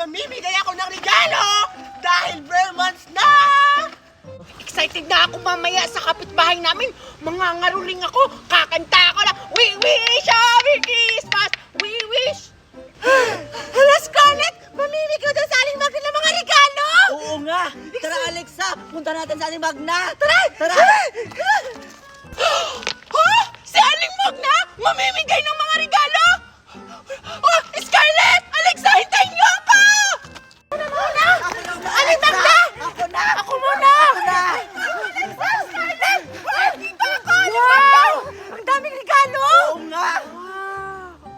mamimigay ako ng regalo dahil bare months na! Excited na ako mamaya sa kapitbahay namin. Mangangaruling ako, kakanta ako na, we wish a Merry Christmas! We wish! Hala, Scarlett! Mamimigay ko daw sa Aling Magna ng mga regalo! Oo nga! Tara, Alexa! Punta natin sa Aling Magna! Tara! Tara! Ha? Si Aling Magna? Mamimigay ng mga regalo? Oh, Scarlett! Alexa, hintayin niyo ako! Aling Magna! Ako na! Ako muna! Ako na! Alexa! Scarlett! Oh, dito ako! Aling Magna! Ang daming regalo! Oo nga!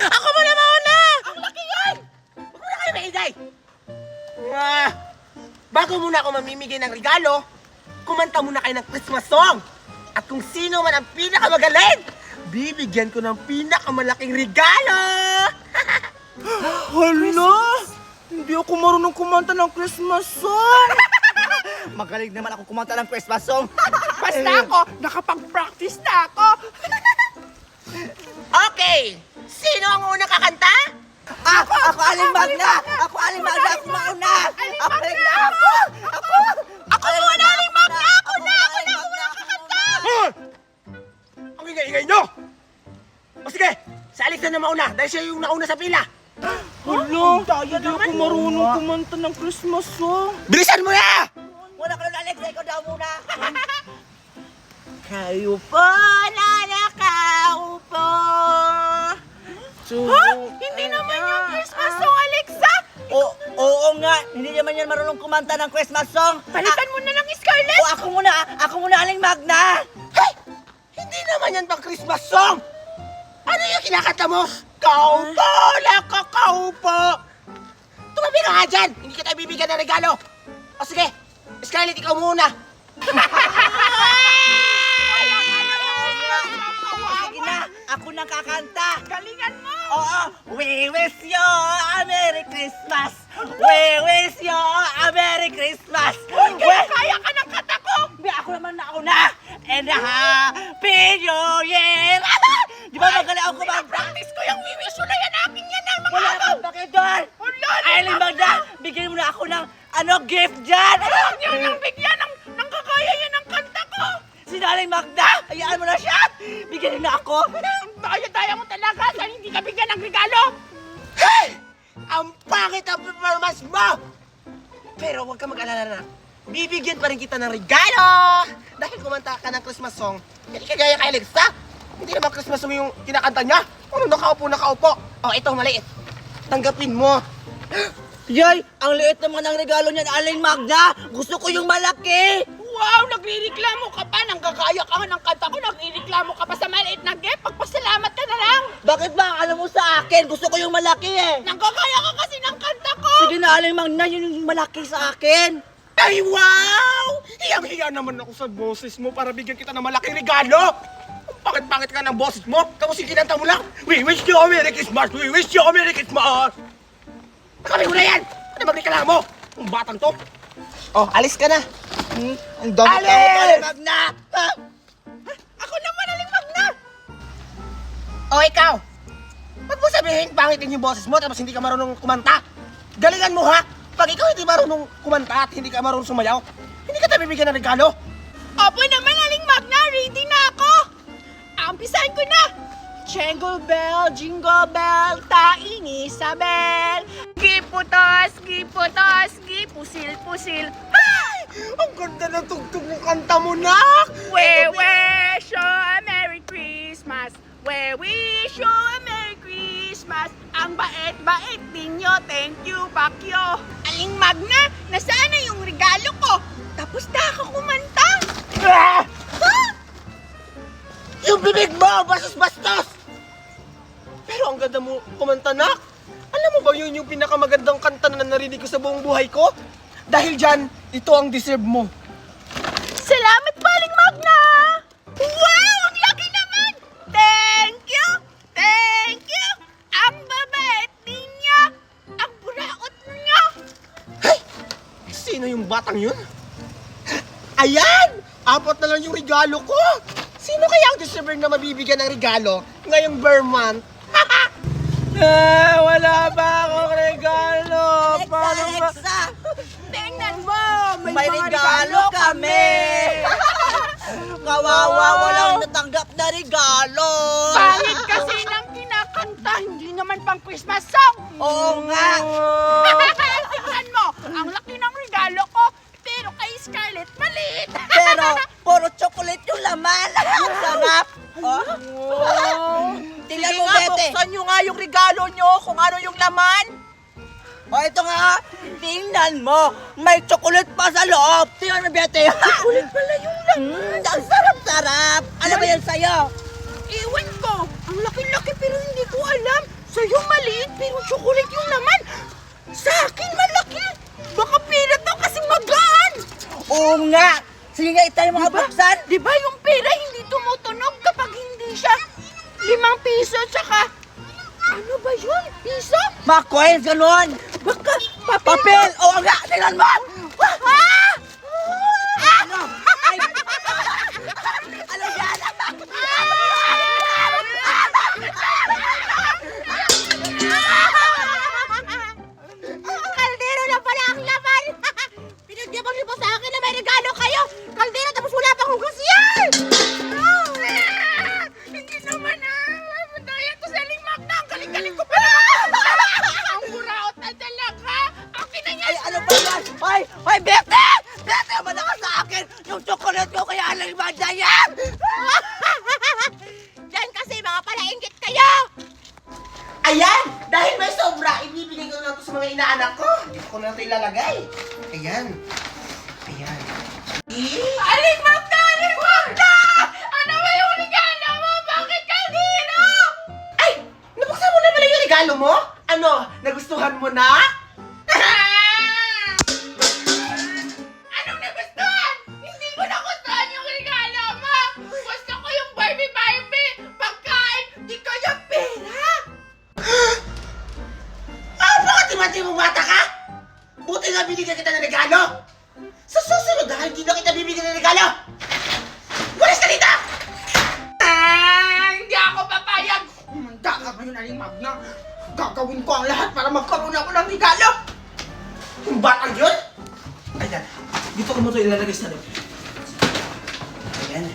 Ako muna mauna! Ang laki yan! Huwag muna kayo maingay! Bago muna ako mamimigay ng regalo, kumanta muna kayo ng Christmas song. At kung sino man ang pinakamagaling, bibigyan ko ng pinakamalaking regalo! Hala! Hindi ako marunong kumanta ng Christmas song! Magaling naman ako kumanta ng Christmas song! Basta ako, nakapag-practice na ako! Okay! Sino ang unang kakanta? Ako Aling Magna! Ako Aling Magna! Ako mauna! Ako Aling Magna! Ako muna, Aling Magna! Ako na kakanta! Ang ingay-ingay nyo! O sige, si Alex na mauna dahil siya yung nauna sa pila. Hala! Hindi ako marunong kumanta ng Christmas song! Bilisan mo na! Wala ka na, Alexa! Ikaw daw muna! Kayo po na nakaupo. Hindi naman yung Christmas song, Alexa! Oo nga! Hindi naman yan marunong kumanta ng Christmas song! Palitan mo na lang, Scarlett! Ako muna Aling Magna! Hey! Hindi naman yan pang Christmas song! Ano yung kinakanta mo? Kaupo na kakaupo! Tumabi ka nga dyan! Hindi kita bibigyan ng regalo! O sige, Scarlett, ikaw muna! Sige na! Ako nang kakanta! Galingan mo! Oo! We wish you a Merry Christmas! We wish you a Merry Christmas! Kaya ka ng kanta ko! Ako naman nauna! And a Happy New Year! Di ba magaling ako kumanta? Practice ko yung wiwish na yan! Akin yan ang mga Wala agaw! kang bakit doon! Aling Magna! Bigyan mo na ako ng gift dyan! Huwag niyo nang bigyan ng kakaya yan ang kanta ko! Si Aling Magna! Hayaan mo na siya! Bigyan mo na ako! Daya-daya mo talaga sa hindi ka bigyan ng regalo! Hey! Ang pangit ang performance mo! Pero huwag ka mag-alala na. Bibigyan pa rin kita ng regalo! Dahil kumanta ka ng Christmas song, hindi kagaya kay Alexa. Hindi naman Christmas song yung kinakanta niya. Ano nakaupo? Oh, ito maliit. Tanggapin mo. Yay! Ang liit naman ng regalo niyan, Aling Magna! Gusto ko yung malaki! Wow! Nagre-reklamo ka pa! Nanggagaya ka nga ng kanta ko! Nagre-reklamo ka pa sa maliit na gift! Pagpasalamat ka na lang! Bakit ba? Alam mo sa akin, gusto ko yung malaki eh! Nanggagaya ka kasi ng kanta ko! Sige na, Aling Magna, yun yung malaki sa akin! Ay, wow! Hiyang-hiya naman ako sa boses mo para bigyan kita ng malaking regalo! Bakit ka ng boses mo? Tapos yung kinanta mo lang, we wish you a Merry Christmas! We wish you a Merry Christmas! Nakami ko na yan! Ano magreklamo? Ang batang to! Oh, alis ka na! Ang dami Aling! ko, Aling Magna! Ako naman, Aling Magna! O, ikaw! Ba't mo sabihin pangit din yung boses mo tapos hindi ka marunong kumanta? Galingan mo, ha? Pag ikaw hindi marunong kumanta at hindi ka marunong sumayaw, hindi ka tayo bibigyan ng regalo. Opo naman, Aling Magna. Ready na ako. Umpisahan ko na. Jingle bell, taing Isabel. Giputos, gipusil. Ay! Ang ganda ng tugtog ng kanta mo, nak! We wish you a Merry Christmas. We wish you a Merry Christmas. Ang bait-bait ninyo. Thank you, Bakyo. Aling Magna, nasaan na yung regalo ko? Tapos na ako kumanta. Ah! Ah! Yung bibig mo, bastos-bastos! Pero ang ganda mo kumanta, nak. Alam mo ba yun yung pinakamagandang kanta na narinig ko sa buong buhay ko? Dahil dyan, ito ang deserve mo. Salamat po, Aling Magna! Wow! Ang laki naman! Thank you! Ang babait ninyo! Ang buraot ninyo! Hey! Sino yung batang yun? Ayan! 4 na lang yung regalo ko! Sino kaya ang deserving na mabibigyan ng regalo ngayong Vermont? Wala ba akong regalo? Paano mo! May mga regalo kami! Kawawa, walang natanggap na regalo! Pangit kasi ng kinakanta, hindi naman pang Christmas song! Oo nga! Tingnan mo, ang laki ng regalo ko, pero kay Scarlett maliit! Pero, puro chocolate yung laman! Ang sarap! Oh. Tingnan mo, Bete! Buksan nyo nga yung regalo nyo kung ano yung laman! O, ito nga! Tingnan mo! May chocolate pa sa loob! Tingnan mo, Bete! Kulit pala yung laman! Ang sarap-sarap! Ano ba yan sa'yo? Ewan ko, ang laki-laki pero hindi ko alam. Sa'yo maliit pero chocolate yung laman. Sa akin malaki. Baka pera to kasi magaan. Oo nga! Sige nga, itay mga buksan! Di ba yung pera hindi tumutunog kapag hindi siya 5 piso tsaka ano ba yun? Piso? Mga coins, ganun! Baka Papel! Oo nga! Tingnan mo! Ah! Ano? Ay! Ano yan? Kaldero na pala ang laman! Pinagyabang niyo pa sa akin na may regalo kayo! Kaldero tapos wala pang hugas yan! Hindi naman madaya ko sa limak na! Ang galing-galing ko pa naman! Ang buraot na talaga! Akin na yan! Ay, ano ba yan? Ay! Ay, Bete! Bete, naman ka sa akin! Yung chocolate ko kaya alang manda yan! Diyan kasi mga palainggit kayo! Ayan! Dahil may sobra, ibibigay ko na ito sa mga inaanak ko. Dito ko na ito ilalagay. Ayan. Ayan. Aling Magda! Aling Magda! Ano ba yung regalo mo? Bakit kaldero? Ay! Nabuksan mo na pala yung regalo mo? Ano? Nagustuhan mo na? Anong nagustuhan? Hindi ko nagustuhan yung regalo mo! Gusto ko yung Barbie! Pagkain! Di kaya pera! Ah, bakit timati mong bata ka? Buti nga binigyan kita ng regalo. Sa susunod na, hindi na kita bibigyan ng regalo. Walis ka dito! Hindi ako papayag! Humanda ka ngayon, Aling Magna! Gagawin ko ang lahat para magkaroon ako ng regalo! Yung batang yun? Ayan. Dito ko mo ito ilalagay sa loob. Ayan.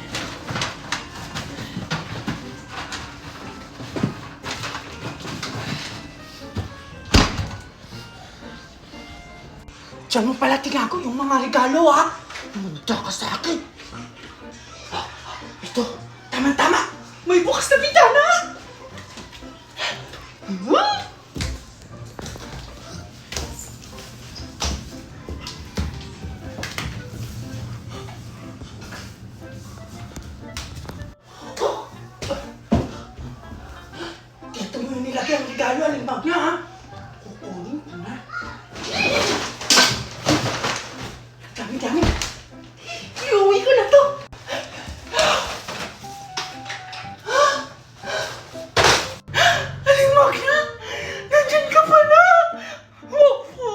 Diyan mo pala tinago yung mga regalo, ha? Munda ka sa akin. Ito, tama-tama. May bukas na bintana. Dito mo yung nilagay ang regalo, Aling Magna, ha? Kukunin ko na. Dami-dami. Iuwi ko na to. Aling Magna, nandyan ka pala. Opo.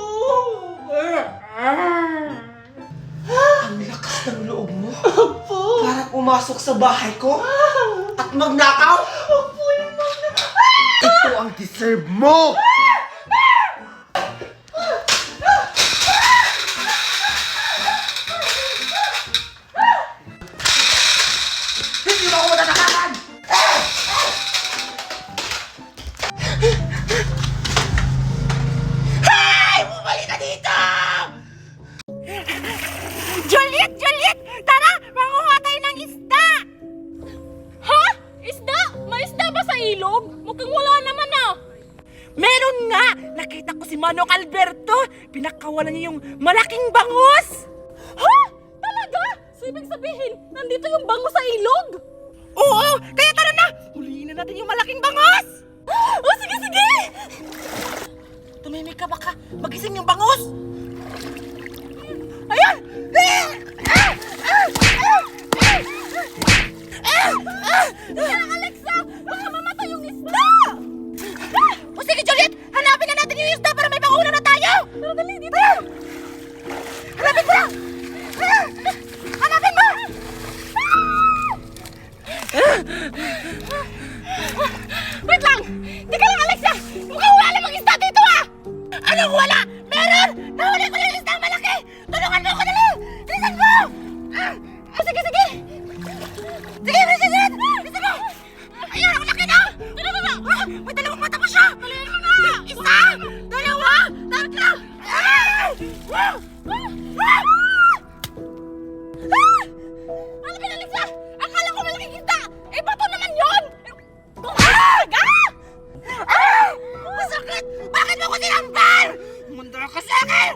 Ang lakas ng loob mo. Opo. Para pumasok sa bahay ko at magnakaw. Opo, Aling Magna. Ito ang deserve mo. Hindi mo ako matatakasan! Hey! Bumalik ka dito! Juliet! Juliet! Tara! Manguha tayo ng isda! Ha? Isda? May isda ba sa ilog? Mukhang wala naman ah! Meron nga! Nakita ko si Manong Alberto! Pinakawalan niya yung malaking bangus! Ha? Talaga? So ibig sabihin, nandito yung bangus sa ilog? Oo! Kaya tara na! Huliin na natin yung malaking bangus! Oh, sige, sige! Tumimik ka baka magising yung bangus! Ayan! Alexa! Baka mamatay yung isda! O sige, Juliet! Hanapin na natin yung isda para may panguna na tayo! Tara, dali, dito! Hanapin ko lang! Hanapin mo! Wait lang! Teka lang, Alexa! Mukhang wala namang isda dito ah! Anong wala? Meron! Nahuli ko yung isda malaki! Tulungan Bakit mo ko sinampal? Mundar ka sa akin!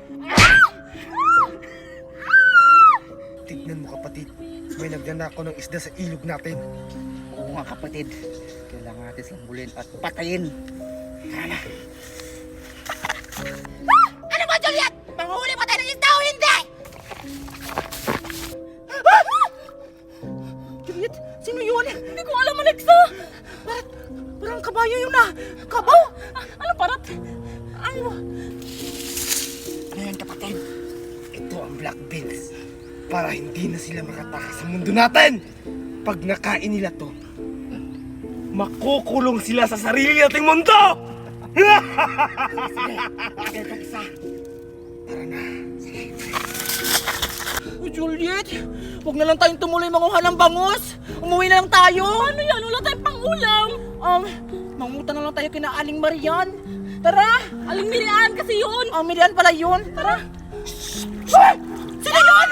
Tignan mo kapatid, may nagnanakaw ng isda sa ilog natin. Oo nga kapatid, kailangan natin silang bulin at patayin. Tara na. Ano ba, Juliet? Manguhuli pa tayo ng isda o hindi? Juliet, sino yun? Hindi ko alam, Alexa. Parang kabayo yun na. Kabaw? Ano parat? Ano? Ano yan kapatid? Ito ang black beans. Para hindi na sila makatakas sa mundo natin. Pag nakain nila to, makukulong sila sa sarili nating mundo! Sige, isa. Tara na. Oh, Juliet, huwag na lang tayong tumuloy manguha ng bangus. Umuwi na lang tayo. Ano yan? Wala tayong pang-ulam. Manguta na lang tayo kina Aling Marian. Tara! Aling Mirian kasi yun! Mirian pala yun! Tara! Sino yun?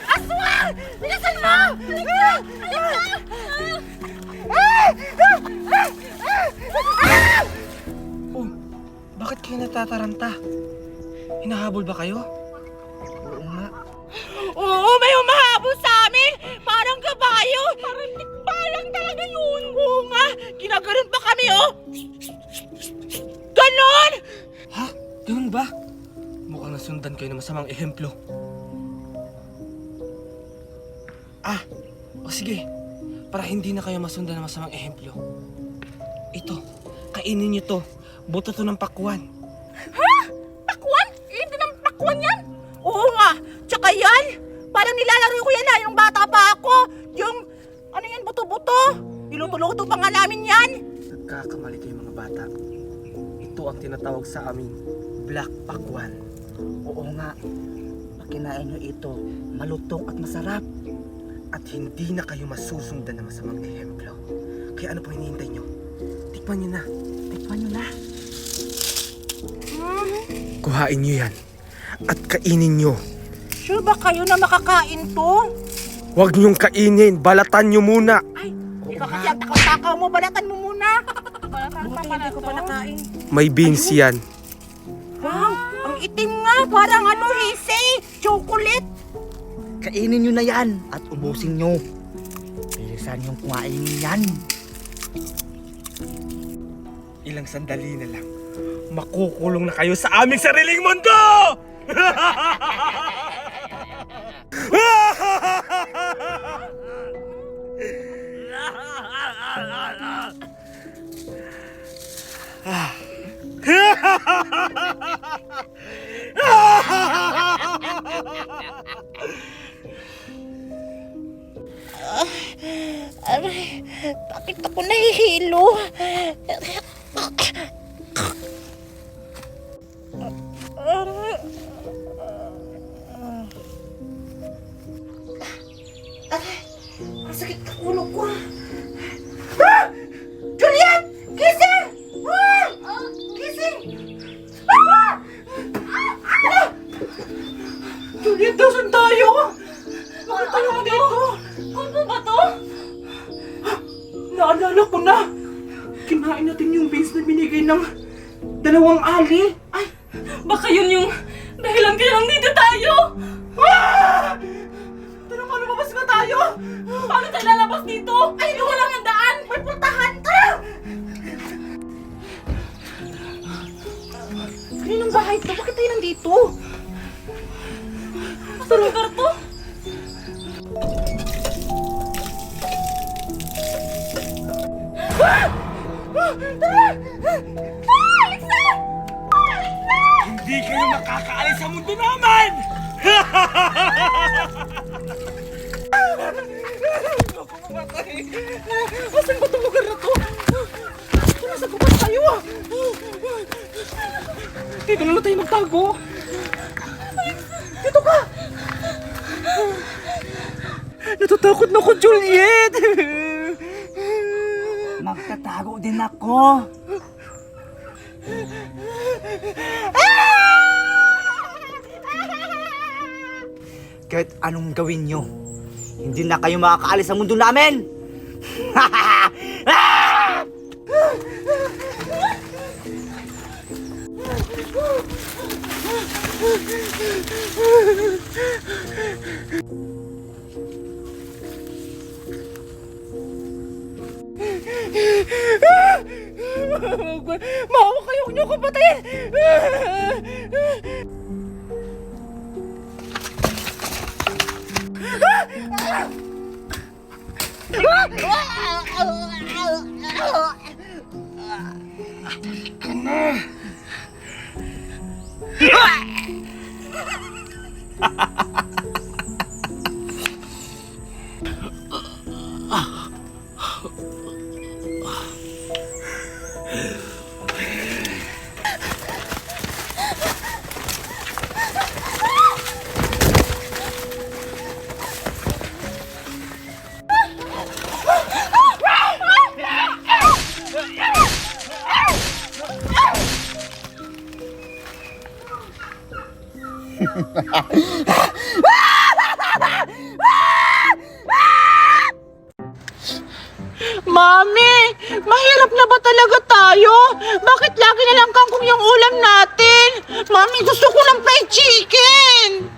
Aswang! Bilisan mo! Oh, bakit kayo natataranta? Hinahabol ba kayo? Oo nga. Oo, may humahabol sa amin! Parang kabayo! Parang tikbalang talaga yun! Oo nga! Ginaganon pa kami, oh! Ganon! Ha? Ganun ba? Mukhang nasundan kayo ng masamang ehemplo. O sige, para hindi na kayo masundan ng masamang ehemplo. Ito, kainin niyo to. Buto to ng pakwan. Ha? Pakwan? Hindi naman pakwan yan! Oo nga! Tsaka yan! Parang nilalaro ko yan yung bata pa ako! Yung, ano yan, buto-buto! Niluto-luto pa nga namin yan! Nagkakamali kayo mga bata. Ito ang tinatawag sa amin, black pakwan. Oo nga, pag kinain nyo ito, malutong at masarap. At hindi na kayo masusundan ng masamang ehemplo. Kaya ano pang hinihintay nyo? Tikman nyo na. Tikman nyo na. Kuhain nyo yan. At kainin nyo. Sure ba kayo na makakain to? Huwag nyong kainin. Balatan nyo muna. Ay, ikaw kasi ang takaw-takaw mo, balatan mo muna. Balatan pa pala ko pa nakain. May beans yan. Wow, ang itim nga, parang ano, hisi, chocolate. Kainin nyo na yan at ubusin nyo. Bilisan yung kumain yan. Ilang sandali na lang. Makukulong na kayo sa aming sariling mundo! Bakit ako nahihilo? Ang sakit ng ulo ko. Juliet! Gising! Gising! Juliet, dasan tayo? Bakit tayo dito? Ano ba to? Naalala ko na. Kinain natin yung beans na binigay ng dalawang ali. Ay, baka yun yung dahilan kaya nandito tayo. Tara, paano labas na tayo? Paano tayo lalabas dito? Ay, doon lang ang daan. May pultahan. Tara! Kaninong bahay to? Bakit tayo nandito? Saan lugar to? Hindi kayo makakaalis sa mundo namin! Ako mamatay. Asan ba itong lugar na to? Nasa gubat tayo ah! Dito na lang tayo magtago! Dito ka! Natatakot na ako, Juliet! Magtatago din ako! Kahit anong gawin nyo, hindi na kayo makakaalis sa mundo namin! Maawa kayo, huwag niyo ako patayin! Mami, mahirap na ba talaga tayo? Bakit lagi na lang kangkong yung ulam natin? Mami, gusto ko ng fried chicken!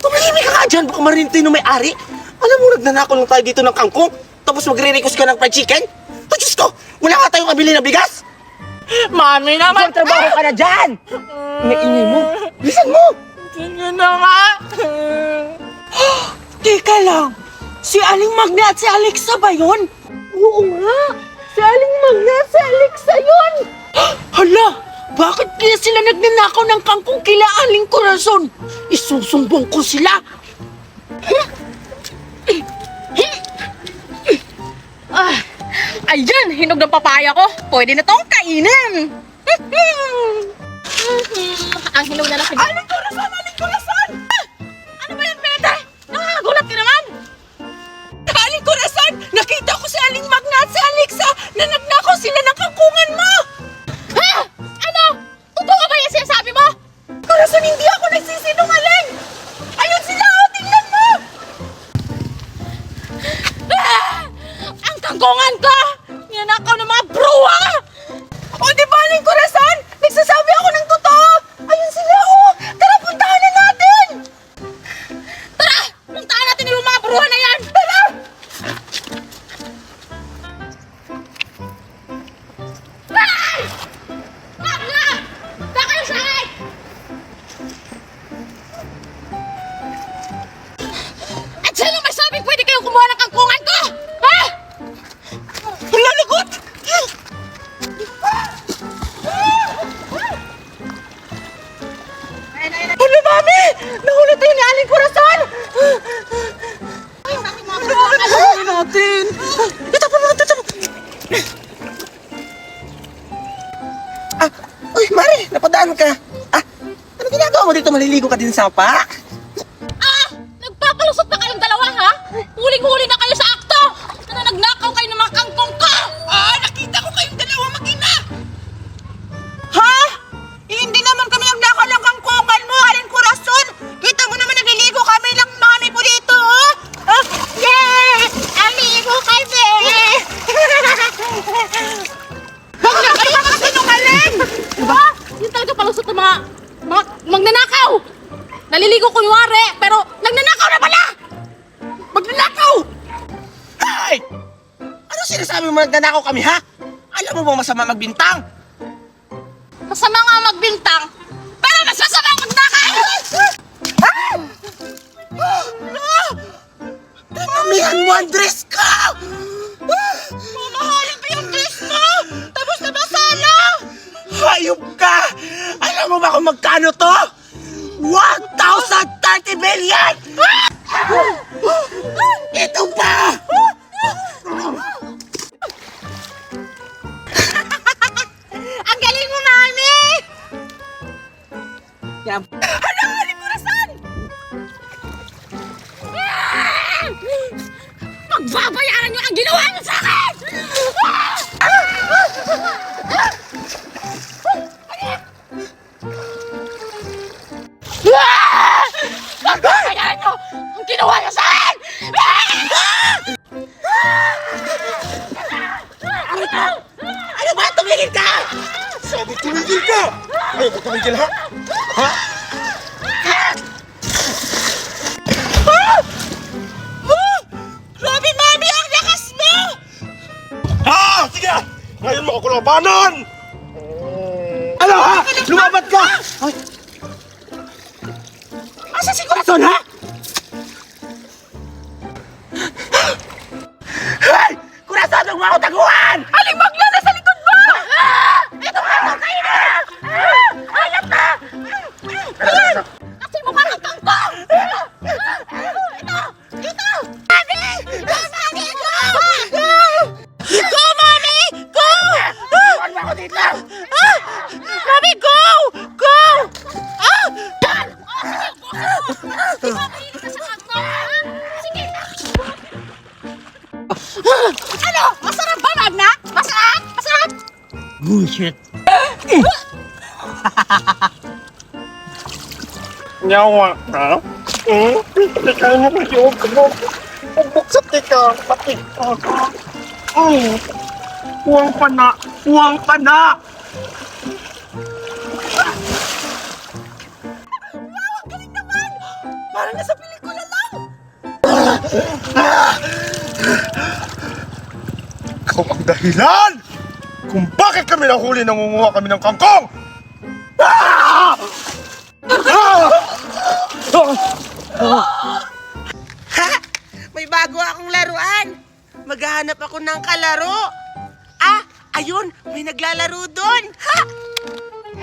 Tumahimik ka nga dyan, baka marinig tayo ng may-ari. Alam mo, nagnanakaw lang tayo dito ng kangkong, tapos magre-request ka ng fried chicken? Oh, Diyos ko, wala ka tayong kabili na bigas? Mami naman! Trabaho ka na dyan! Ingay mo, bilisan mo! Sige na nga! Teka lang, si Aling Magna at si Alexa ba yun? Oo nga, si Aling Magna at si Alexa yun! Hala, bakit kaya sila nagnanakaw ng kangkong kila Aling Corazon? Isusumbong ko sila! Ayan, hinog ng papaya ko. Pwede na tong kainin. Ang hinog na lang. Aling Corazon! Aling Corazon! Ano ba yan, Pete? Nakakagulat ka naman! Aling Corazon! Nakita ko si Aling Magna at si Alexa na nagnakaw sila ng kangkungan mo! Ha? Ano? Totoo ba yung sinasabi mo? Corazon, hindi ako nagsisinungaling! Ayun sila! Oh, tingnan mo! Ang kangkungan ko! Ninanakaw ng mga bruwa! O, di ba, Aling Corazon? Nagsasabi ako ng totoo! Ayun sila, oh! Tara, puntahan na natin! Tara! Puntahan natin yung mga bruha na yan! Tara! Ay! Magna! Saan kayo sakit? At sino may sabing pwede kayong kumuha ng kangkungan ko? Ha? Wala lagot! Ano, Mami? Nahulot tayo ni Aling Corazon! Ay, natin! Itapon mo natin! Uy, Mari, napadaan ka. Ano ginagawa mo dito? Maliligo ka din sa sapa? Nagpapalusot na kayong dalawa, ha? Huling-huli na kayo sa akto! Na nagnakaw kayo ng mga kangkong ko! Nakita ko kayong dalawa mag-ina! Ha? Hindi naman kami nagnakaw ng kangkungan mo, Aling Corazon! Kita mo naman nagliligo kami lang mami ko dito, oh! Yeah! Aligo kami! Huwag na kayo magsinungaling! Diba? Yun talaga palusot ng mga magnanakaw! Naliligo kunwari, pero nagnanakaw na pala! Magnanakaw! Hey! Ano sinasabi mo nagnanakaw kami, ha? Alam mo ba masama magbintang? Masama nga magbintang, pero mas masama ang magnakaw! Tamihan mo ang dress ko! Mamahalin pa yung dress mo! Tapos na ba sana? Hayop ka! Alam mo ba kung magkano to? 1,030 billion! Ito pa! Ang galing mo, Mami! Yan. Hala, Aling Corazon! Pagbabayaran niyo ang ginawa niyo sa akin! Pagbabayaran niyo ang ginawa niyo sa akin! Ano ba? Tumigil ka! Sabi tumigil ka! Ayaw ko tumigil, ha? Ha? Grabe, Mami! Ang lakas mo! Sige! Ngayon mo ako labanan! Ano ha? Lumabat ka! Ay! Asa si Corazon, ha? Hey! Corazon, huwag mo ako taguan! Alimag na! Nasa likod mo! Ito nga! Kayo na! Ayap na! Kasi mo pa ng kangkong! Ito! Ito! Mami! Mami, go! Go! Go, Mami! Go! Huwag mo ako dito! Mami, go! Go! Ah! Ano? Masarap ba, Magna? Masarap? Masarap? Bullshit! Nyawa ka? Ikaw mo kasi huwag ka mo. Pagbuksan ka, patik ka. Huwag pa na! Huwag pa na! Wow, ang galing naman! Parang nasa pelikula lang! Ikaw ang dahilan kung bakit kami nahuli nangunguha kami ng kangkong! Ha? May bago akong laruan! Maghahanap ako ng kalaro! Ah! Ayun! May naglalaro doon! Ha!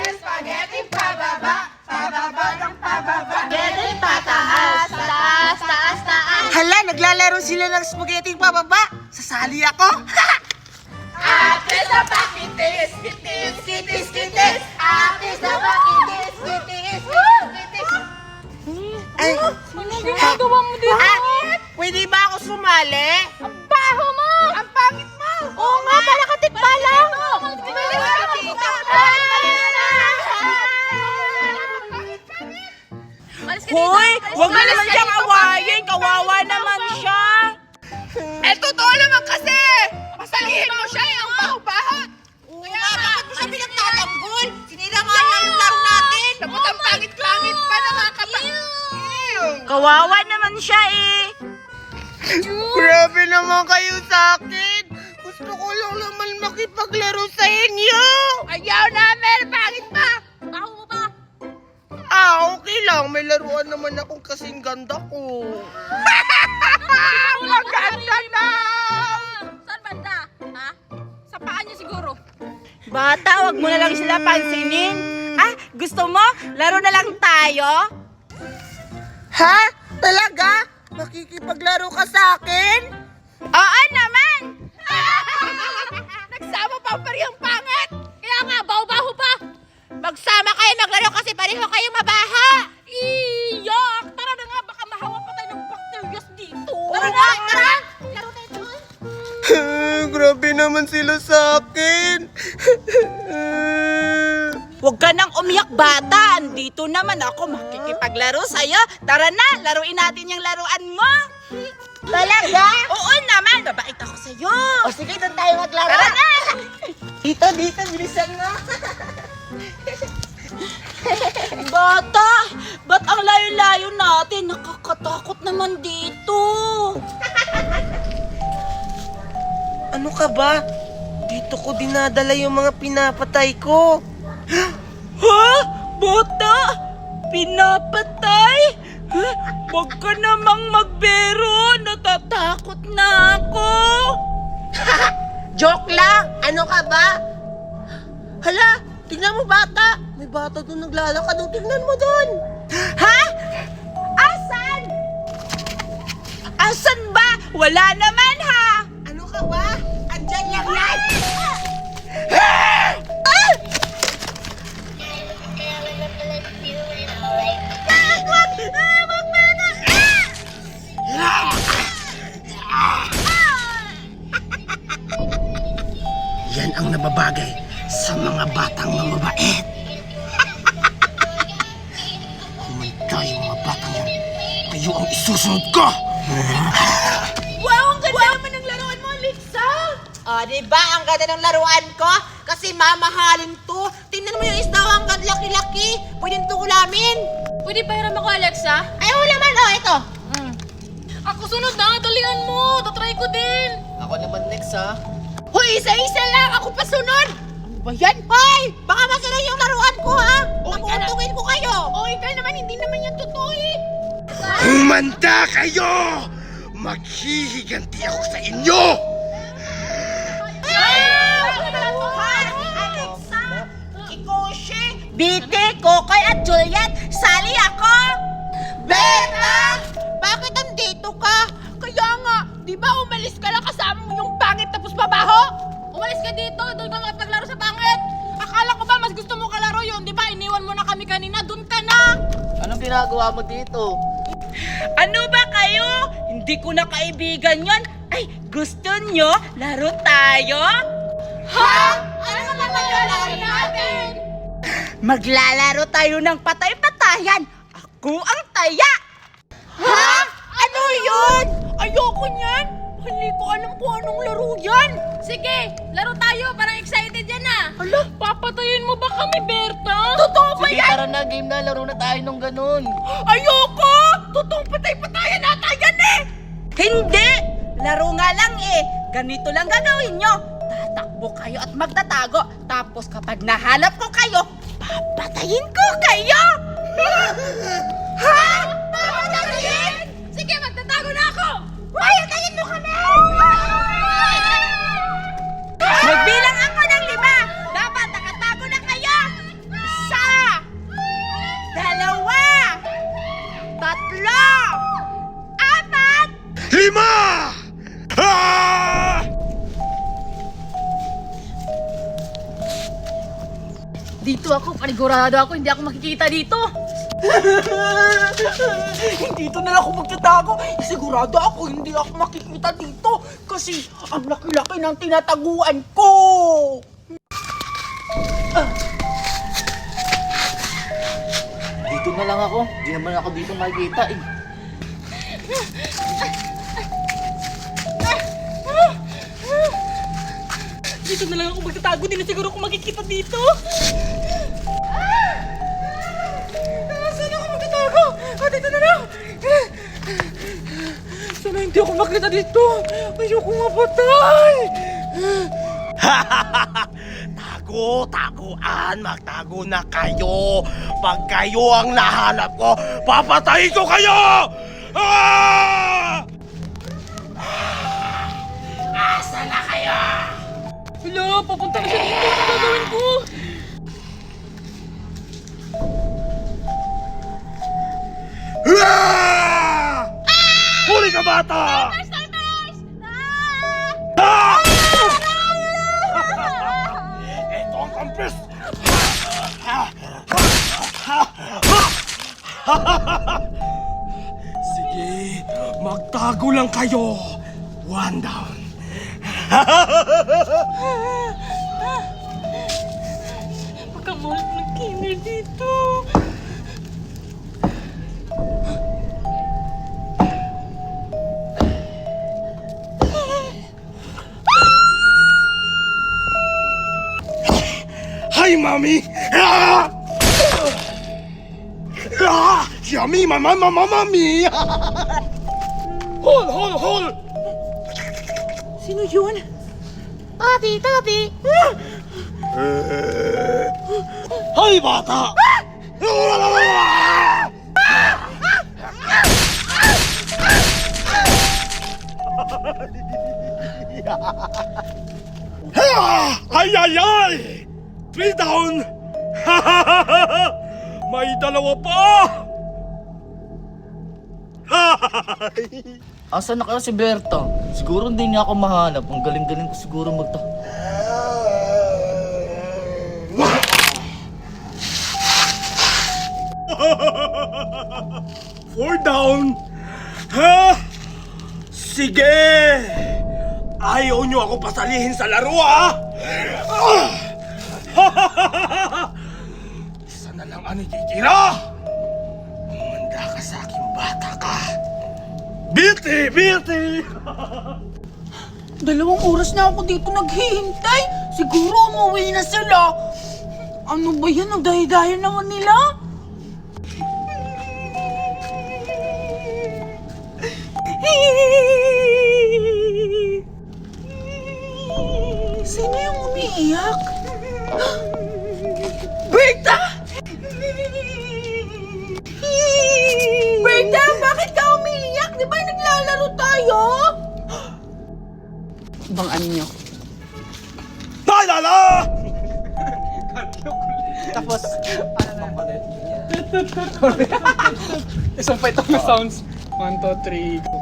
Spaghetti pababa! Pababa ng pababa! Spaghetti pataas! Taas! Taas! Taas! Hala! Naglalaro sila ng spaghetti pababa! Sasali ako! Ha! Ate sa pakitis! Kitis! Kitis! Kitis! Ate sa pakitis! Kitis! Kitis! Ay! Ano ginagawa mo dito? Pwede ba ako sumali? Ang baho mo! Ang pangit mo! Oo nga, malakatit pa lang! Hoy! Huwag mo naman siyang awayin! Kawawa naman siya! Eh, totoo naman kasi! Pasalihin mo siya, ang baho-baho! Kaya bakit mo siya pinagtatanggol? Sinira nga niya yung laro natin! Tapos ang pangit-pangit pa nakakapangit! Kawawa naman siya eh! Grabe naman kayo sa akin! Gusto ko lang naman makipaglaro sa inyo! Ayaw namin! Pangit pa! Baho mo ba? Ah, okay lang. May laruan naman akong kasing ganda ko. Maganda na! Saan banda? Ha? Sa paa niya siguro. Bata, wag mo na lang sila pansinin. Ah, gusto mo? Laro na lang tayo? Ha? Talaga? Makikipaglaro ka sa akin? Oo naman! Nagsama pa ang parehong pangit! Kaya nga, baho-baho pa! Magsama kayo maglaro kasi pareho kayo mabaha! Iyak! Tara na nga, baka mahawa pa tayo ng bacterias dito! Tara na! Tara! Laro tayo doon! Grabe naman sila sa akin! Huwag ka nang umiyak, bata! Andito naman ako makikipaglaro sa'yo! Tara na, laruin natin yung laruan mo! Talaga? Oo naman, babait ako sa'yo! O sige, doon tayo maglaro! Tara na! Dito, bilisan mo! Bata, ba't ang layo-layo natin? Nakakatakot naman dito. Ano ka ba? Dito ko dinadala yung mga pinapatay ko. Ha? Bata? Pinapatay? Ha? Huwag ka namang magbero. Natatakot na ako. Joke lang! Ano ka ba? Hala! Tingnan mo bata! May bata doon naglalakad. Tingnan mo doon! Ha? Asan? Asan ba? Wala naman ha. Ano ka ba? Andyan lang yan! Yan ang nababagay sa mga batang mamabait. Kumanta yung mga batang yan. Kayo ang isusunod ko! Wow, ang ganda naman ng laruan mo, Alexa. Ah, diba? Ang ganda ng laruan ko. Kasi mamahalin to. Tingnan mo yung isda, ang ganda laki-laki. Pwede ito ulamin. Pwede pahiram ako, Alexa? Ay, ulaman. Oh, ito. Ako sunod na, dalian mo. Tatry ko din. Ako naman next ha. Hoy, isa-isa lang. Ako pa sunod. yan? Hoy! Baka masira yung laruan ko, ha? Okay ka na. Papuntungin ko kayo! Okay ka naman, hindi naman yan totoo eh. Humanda kayo! Maghihiganti ako sa inyo! Alexa, Kikoshi, Biti, Kokoy at Juliet, sali ako! Beta! Bakit andito ka? Kaya nga, di ba umalis ka lang kasama mo yung pangit tapos babaho? Umalis ka dito, doon ka mapaglaro sa pangit. Akala ko ba mas gusto mo kalaro yun, di ba? Iniwan mo na kami kanina, doon ka na. Anong ginagawa mo dito? Ano ba kayo? Hindi ko na kaibigan yon. Ay, gusto nyo? Laro tayo? Ha? Ano naman maglalaro natin? Maglalaro tayo ng patay-patayan. Ako ang taya. Ha? Ano yun? Ayoko niyan. Hindi ko alam kung anong laro yan. Sige, laro tayo, parang excited yan ah. Hala, papatayin mo ba kami, Berta? Totoo ba Sige, yan? tara na, game na. Laro na tayo nung ganun. Ayoko! Totoong patay-patayan nata yan eh! Hindi! Laro nga lang eh. Ganito lang gagawin nyo. Tatakbo kayo at magtatago. Tapos kapag nahanap ko kayo, papatayin ko kayo! Ha? Papatayin? Sige, magtatago na ako. Hoy, atayin mo kami! Magbilang ako ng 5. Dapat nakatago na kayo. 1, 2, 3, 4. 5! Ah! Dito ako, panigurado ako, hindi ako makikita dito. Dito na lang ako magtatago. Sigurado ako hindi ako makikita dito. Kasi ang laki-laki ng tinataguan ko. Dito na lang ako. Hindi naman ako dito makikita eh. Dito na lang ako magtatago, hindi na siguro ako makikita dito. Saan ako magtatago? Dito na lang. Sana hindi ako makita dito. Ayoko mapatay. Tago-taguan, magtago na kayo. Pag kayo ang nahanap ko, papatayin ko kayo! Ah! Asa na kayo? Hala, papunta ka siya dito. Ano gagawin ko? Ah! Huli ka, bata! Ah! Ito ang kampis! Sige, magtago lang kayo. 1 down. Pagkamulat ng killer dito. Hi, mommy! Ah! Ah! Yummy, mama, mama, mommy! Hold! Sino yun? Tati! Hi, bata! Ay! 3 down! May 2 pa! Asan na kaya si Berta? Siguro hindi niya ako mahanap. Ang galing-galing ko siguro Four down! Ha? Sige! Ayaw niyo ako pasalihin sa laro, ha? Isa na lang ang ititira! Umanda ka sa aking bata ka! Beauty! 2 oras na ako dito naghihintay. Siguro umuwi na sila. Ano ba yan? Ang dahi-dahi naman nila. Sino yung umiiyak? Berta! Berta, bakit ka umiiyak? Di ba naglalaro tayo? Bang ano nyo? Talala! Tapos, ano na palit? Isang pa itong sounds. 1, 2, 3, go.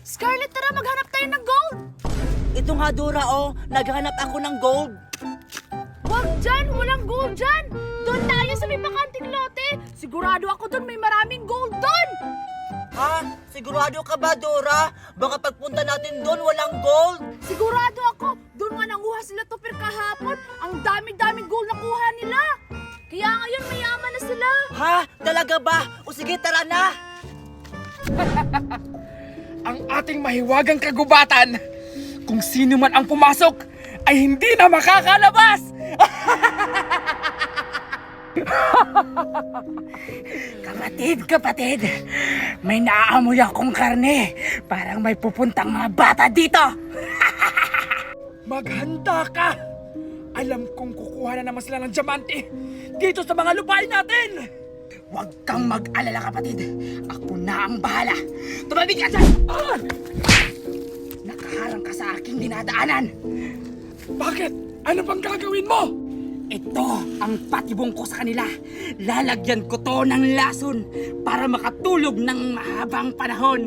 Scarlett, tara maghanap tayo ng gold! Ito nga, Dora, oh. Naghanap ako ng gold. Wag dyan! Walang gold dyan! Doon tayo sa may bakanting lote! Sigurado ako doon may maraming gold doon! Ha? Sigurado ka ba, Dora? Baka pagpunta natin doon, walang gold. Sigurado ako! Doon nga nanguha sila Tupir kahapon! Ang dami-daming gold na kuha nila! Kaya ngayon mayaman na sila! Ha? Talaga ba? O sige, tara na. Ang ating mahiwagang kagubatan, kung sino man ang pumasok, ay hindi na makakalabas! Kapatid, may naaamoy akong karne. Parang may pupuntang mga bata dito. Maghanda ka! Alam kong kukuha na naman sila ng diamante dito sa mga lupain natin! Huwag kang mag-alala, kapatid. Ako na ang bahala. Tumabi ka dyan! Nakaharang ka sa aking dinadaanan. Bakit? Ano bang gagawin mo? Ito ang patibong ko sa kanila. Lalagyan ko to ng lason para makatulog ng mahabang panahon.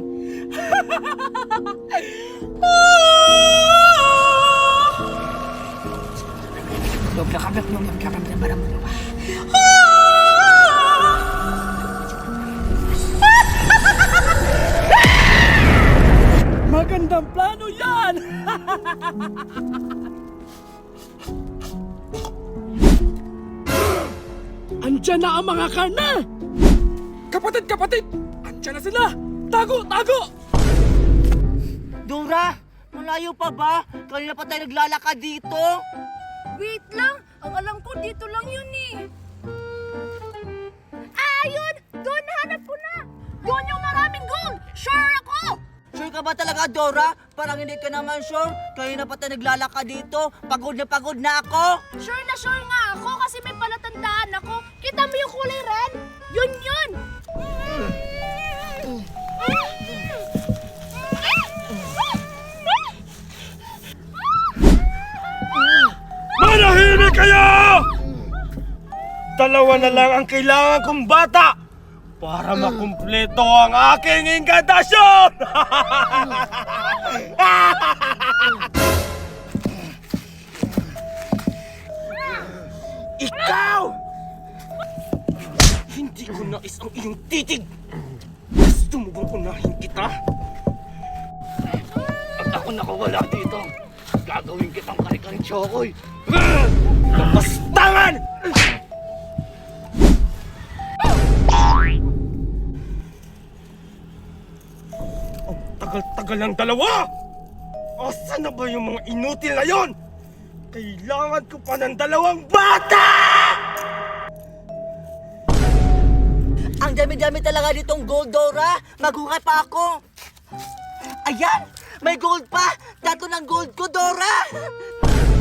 Magandang plano yan! Andiyan na ang mga karne! Kapatid! Andiyan na sila! Tago! Dora, malayo pa ba? Kanina pa tayo naglalakad dito. Wait lang! Ang alam ko dito lang yun eh! Ayun! Doon! Hanap ko na! Doon yung maraming gold! Sure ako! Sure ka ba talaga, Dora? Parang hindi ka naman sure. Kanina pa tayo naglalakad dito. Pagod na ako. Sure nga ako kasi may palatandaan ako. Kita mo yung kulay red? Yun! Manahimik kayo! Dalawa na lang ang kailangan kong bata para makumpleto ang aking inkantasyon! Ikaw! Hindi ko nais ang iyong titig! Gusto mo bang unahin kita? At ako nakawala dito. Gagawin kitang kare-karing chokoy. Kapastangan! Ang tagal-tagal ng dalawa! Asan na ba yung mga inutil na yon? Kailangan ko pa ng dalawang bata! Ang dami-dami talaga ditong gold, Dora. Maghukat pa ako. Ayan! May gold pa! Dato ng gold ko, Dora!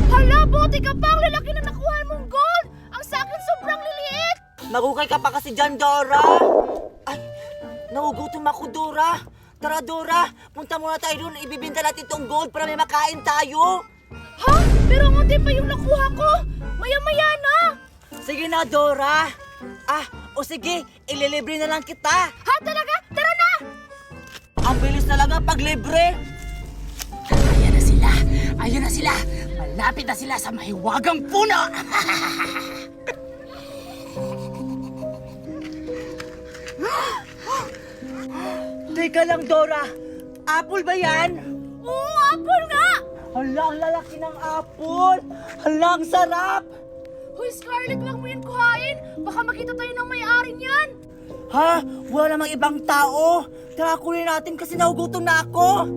Hala, buti ka pa! Ang lalaki na nakuha mong gold! Ang sa akin sobrang liliit! Magukay ka pa kasi dyan, Dora. Ay, nagugutom ako, Dora. Tara, Dora. Punta muna tayo doon. Ibibinta natin itong gold para may makain tayo. Ha? Pero hindi pa yung nakuha ko! Maya-maya na! Sige na, Dora. O sige, ililibre na lang kita. Ha? Talaga? Tara na! Ang bilis talaga pag libre. Ayan na sila! Malapit na sila sa mahiwagang puno! Teka lang, Dora. Apple ba yan? Oo, apple nga! Hala, ang lalaki ng apple. Hala, ang sarap. Hoy, Scarlett, wag mo yan kuhain! Baka makita tayo ng may-ari niyan! Ha? Wala namang ibang tao. Tara, kunin natin kasi nahugutom na ako.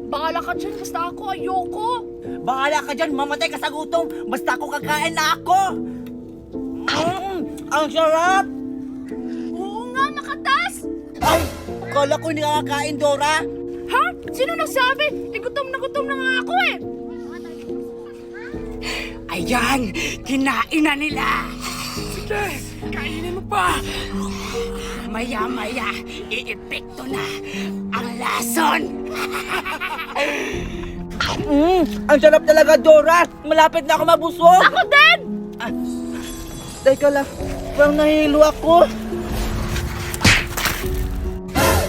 Bahala ka dyan, basta ako ayoko! Bahala ka dyan, mamatay ka sa gutom. Basta ako kakain na ako. Ang sarap. Oo nga, makatas! Ay, akala ko hindi ka kakain, Dora. Ha? Sino nagsabi? Gutom na nga ako eh! Ayan, kinain na nila. Sige, kainin mo pa. Maya-maya, iepekto na ang lason. Ang sarap talaga, Dora! Malapit na ako mabusog! Ako din! Teka lang, parang nahihilo ako.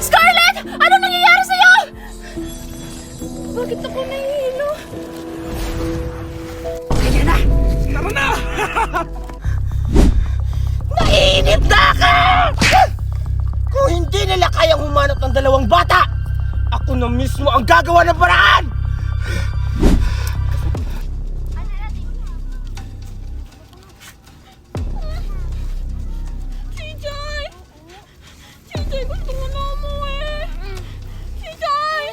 Scarlett! Anong nangyayari sa'yo? Bakit ako nahihilo? Kaya na, Tara na! nainip na ako! Kung hindi nila kayang humanap ng dalawang bata, ako na mismo ang gagawa ng paraan! Chichay! Chichay, gusto ko na umuwi! Chichay!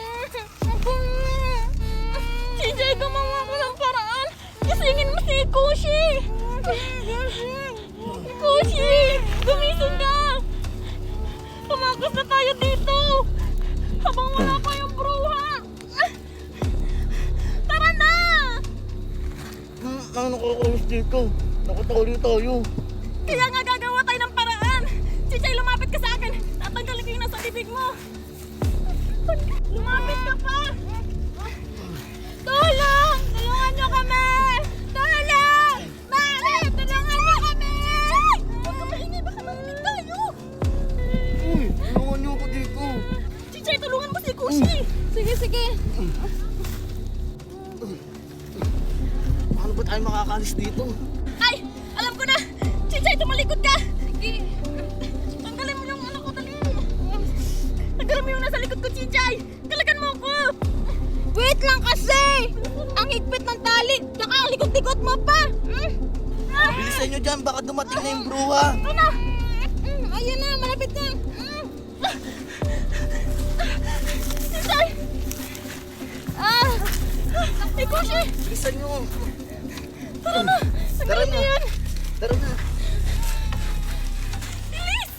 Chichay, gumawa ko ng paraan! Gisingin mo si Kushi! Kushi! Gumising ka! Tumakas na tayo dito! Habang wala pa yung bruha! Tara na! Ang nakakamiss dito. Nakatali tayo. Kaya nga gagawa tayo ng paraan! Chichay, lumapit ka sa akin! Tatanggalin ko yung nasa bibig mo! Lumapit ka pa! Tulong! Tulungan niyo kami! Tulong! Bakit? Tulungan niyo kami! Huwag ka maingay, baka marinig tayo! Uy, tulungan niyo ako dito. Chichay, tulungan mo si Kushi! Sige, sige! Paano ba tayo makakalis dito? Ay! Alam ko na! Chichay, tumalikod ka! Sige! Tanggalin mo yung ano ko, dali! Tanggalin mo yung nasa likod ko, Chichay! Galagan mo ako! Wait lang kasi! Ang higpit ng tali! Tsaka ang likod-likod mo pa! Bilisan niyo dyan, baka dumating na yung bruha. Ano? Ayun na, malapit na! Chichay! Kushi! Bilisan niyo. Tara na! Tanggalin na yan! Tara na. Bilis!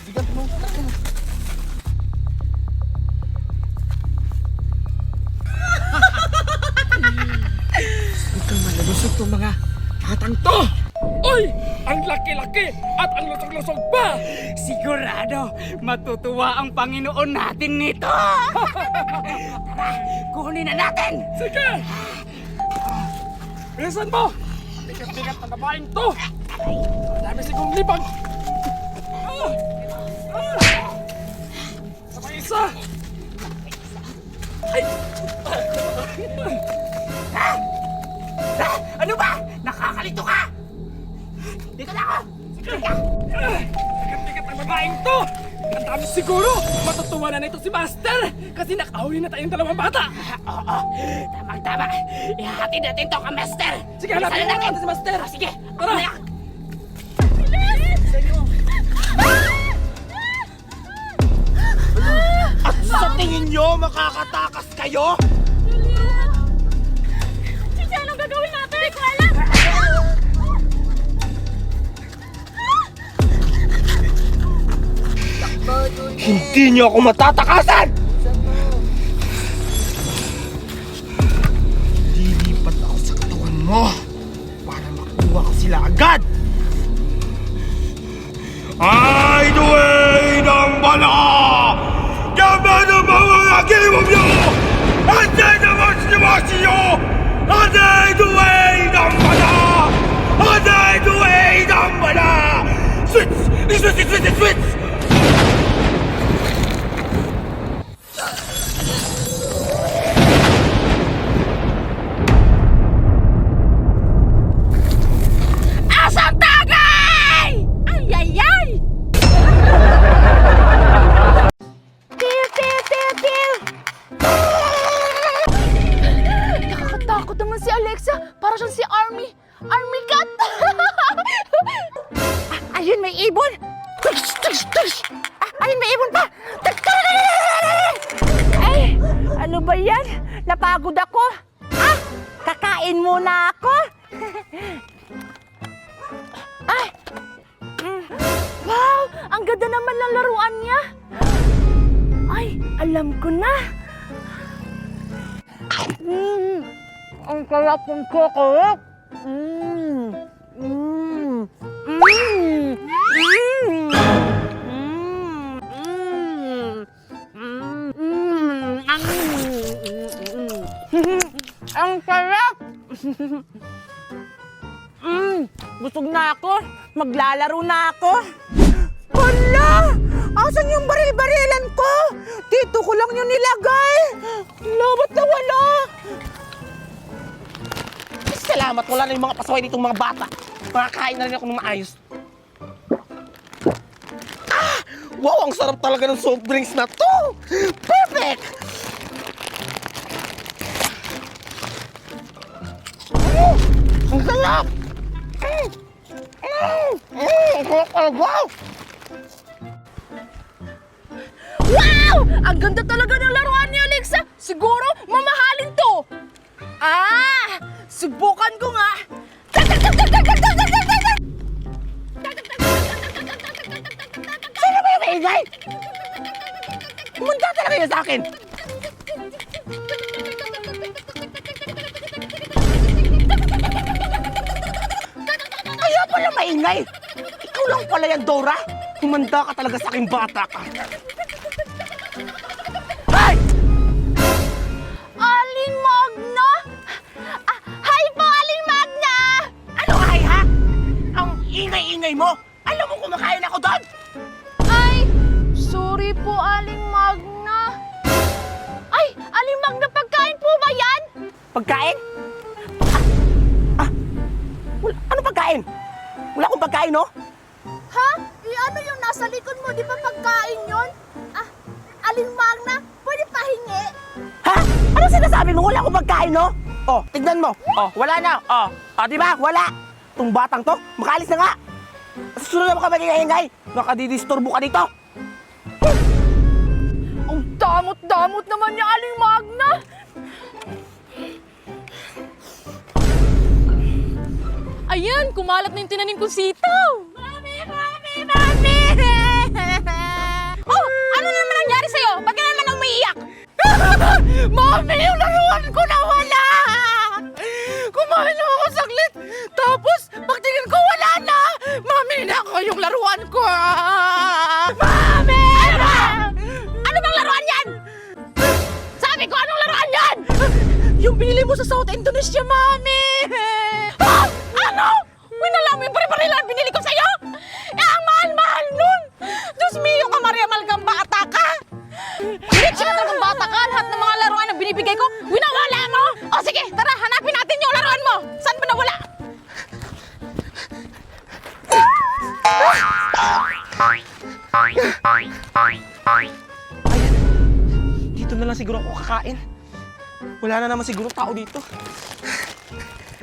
Bigat mo. Tara na. Huwag kang malalusog to mga batang to! Uy! Ang laki-laki at ang lusog-lusog pa! Sigurado, matutuwa ang Panginoon natin nito! Tara, kunin na natin! Sige! Bilisan mo! Bigat-bigat na babaeng to! Madami sigong libag! Sabay isa! Ay! Ano ba? Nakakalito ka! Dito na ako! Bigat-bigat ang babaeng to! Ang dami siguro! Matutuwa na nito si Master! Kasi nakahuli na tayong dalawang bata! Oo, tamang-tama. Ihahatid natin to ka, Master! Sige, hanapin Bilisan natin si Master! Sige, Tara! mamaya. At sa tingin nyo, makakatakas kayo? Chichay, anong gagawin natin? Hindi ko alam! Hindi nyo ako matatakasan! Lilipat ako sa katawan mo para makuha ko sila agad! Ay, duway ng bala! Yaman ang mga gilimo nyo! Ate naman sinimasiyo! Ate, duway ng bala! Ate, duway ng bala! Switch! Switch! Asang tagay! Ay, ay, ay! Pew, pew, pew, pew! Nakakatakot naman si Alexa. Para siyang si Army Cat! Ayun, may ibon! Ayun, may ibon pa! Ay, ano ba yan? Napagod ako. Kakain muna ako. Ay! Wow! Ang ganda naman ng laruan niya. Ay, alam ko na. Ang sarap ng chocolate. Ang sarap! Busog na ako. Maglalaro na ako. Hala! Asan yung baril-barilan ko? Dito ko lang yung nilagay. Ba't nawala? Salamat, wala na yung mga pasaway ditong mga bata. Makakain na rin ako ng maayos. Wow, ang sarap talaga ng soft drinks na to! Perfect! Ang sarap! Wow! Wow! Ang ganda talaga ng laruan ni Alexa. Siguro mamahalin to. Subukan ko nga. Sino ba yung maingay? Pumunta talaga yun sa akin! Kaya pala maingay! Ikaw lang pala yan, Dora! Humanda ka talaga sa aking bata ka! Ay! Aling Magna? Hi po, Aling Magna! Ano ay ha? Ang ingay-ingay mo! Alam mo kumakain ako doon! Ay, sorry po, Aling Magna. Ay, Aling Magna, pagkain po ba yan? Pagkain? Ano pagkain? Wala akong pagkain, no? Ha? Ano yung nasa likod mo? Di ba pagkain yun? Aling Magna, pwede pahingi? Ha? Ano sinasabi mo? Wala akong pagkain, no? Oh, tignan mo. Oh, wala na. Oh, di ba? Wala. Itong batang to, makaalis na nga. Susunod mo ka magingay-ingay. Nakadidisturbo ka dito. Ang damot-damot naman niya, Aling Magna. Ayan, kumalat na yung tinanim kong sitaw. Mami! Oh, ano naman nangyari sa'yo? Ba't ka naman umiiyak? Mami, yung laruan ko nawala! Kumain lang ako saglit, tapos pagtingin ko wala na! Mami, nako yung laruan ko! Mami! Ano bang laruan yan? Sabi ko, anong laruan yan? Yung binili mo sa South Indonesia, Mami! Ano? Winala mo yung pare-parelan binili ko sa'yo? Ang mahal-mahal nun! Diyos mio ka, Maria Malgang bata ka! Rich na talagang bata ka! Lahat ng mga laruan na binibigay ko, winawala mo! O sige, tara, hanapin natin yung laruan mo! Saan ba nawala? Dito na lang siguro ako kakain. Wala na naman siguro tao dito.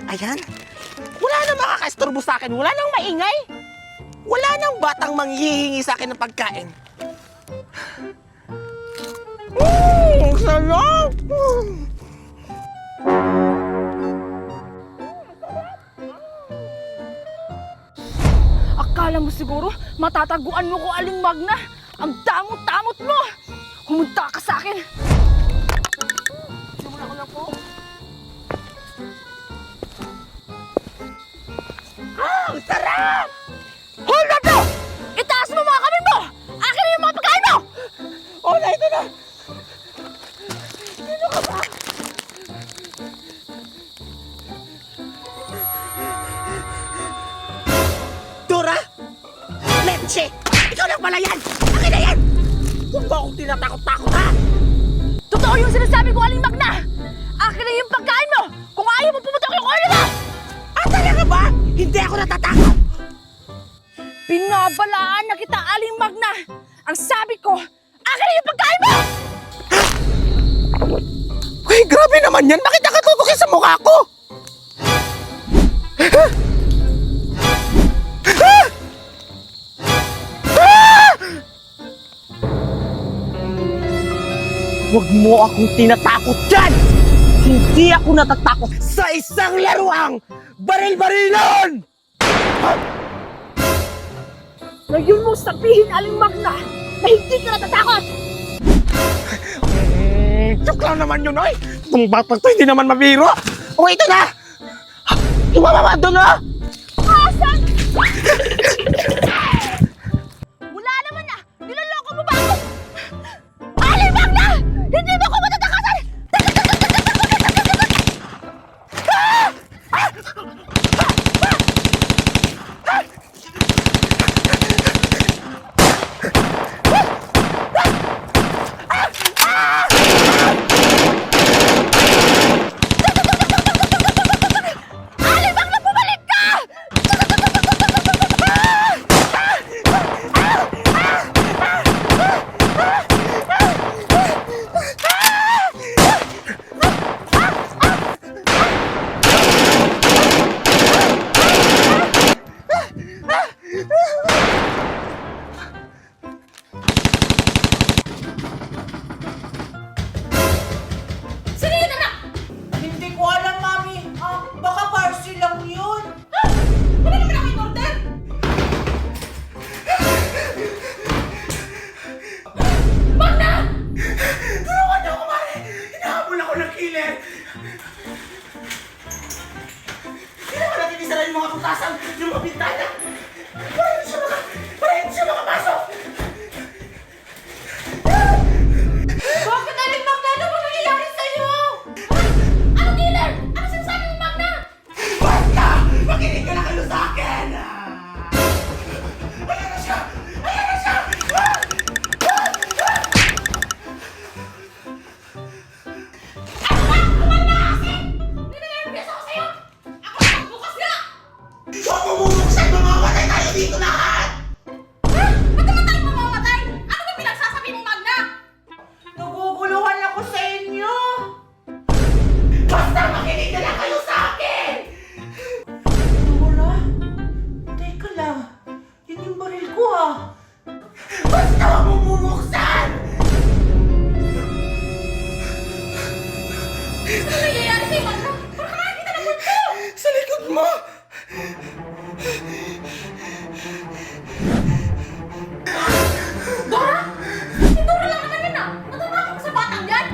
Ayan. Wala na makakaistorbo sa akin. Wala nang maingay. Wala nang batang manghihingi sa akin ng pagkain. Ang sarap! Akala mo siguro, matataguan mo ko, Aling Magna. Ang damot-damot mo! Humunta ka sa akin! Simula ko na po. Ang sarap! Hold up to! Itaas mo mga kamay mo! Akin na yung mga pagkain mo! Oh, na ito na! Sino ka ba? Dora! Leche! Ikaw lang pala yan! Akin na yan! Huwag mo akong tinatakot-takot, ha? Totoo yung sinasabi ko, Aling Magna! Akin na yung pagkain mo! Kung ayaw mo pumutok yung ulo mo! Talaga ba? Hindi ako natatakot! Binabalaan na kita, Aling Magna! Ang sabi ko, akin na yung pagkain mo! Uy, grabe naman yan! Bakit nakatutukin sa mukha ko? Huwag mo akong tinatakot dyan! Hindi ako natatakot sa isang laruang baril-barilan! Ngayon mo sabihin, Aling Magna, na hindi ka natatakot! Joke lang naman yun, oy! Itong batang to hindi naman mabiro! O, ito na! Yung mama doon, ha? Asan? Wala naman na! Niloloko mo ba ako? Aling Magna! Hindi mo ko matatakasan! Aling Magna, bumalik ka! Sino yun, anak? Hindi ko alam, Mami. Baka parcel lang yun. Ano naman ako in-order? Magna! Tulungan niyo ako, Mari! Hinahabol ako ng killer! Kailangan natin isara yung mga kutasan, yung mga bintana! Para hindi siya makapasok! Bakit, Aling Magna? Ano ba nangyayari sa'yo? Ano, dealer? Ano sinasabi mo, Magna? Basta! Makinig ka na kayo sa akin! Ayan na siya! Ayan na siya! Ninenervyos ako sa'yo! Ako na bukas nga! Huwag mo bubuksan! Mamamatay tayo dito lahat! Ha? Ba't naman tayo mamamatay? Ano ba pinagsasabi mo, Magna? Naguguluhan ako sa inyo. Basta makinig ka na kayo sa akin! Dora? Teka lang. Yun yung baril ko, ah. Basta huwag mo bubuksan! Ano nangyayari sa'yo, Magna? Parang nakakita ng multo! Sa likod mo! Dora? Si Dora lang naman yun ah! Natatakot ka sa batang yan!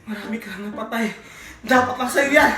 Marami ka nang patay. Dapat lang sa'yo yan!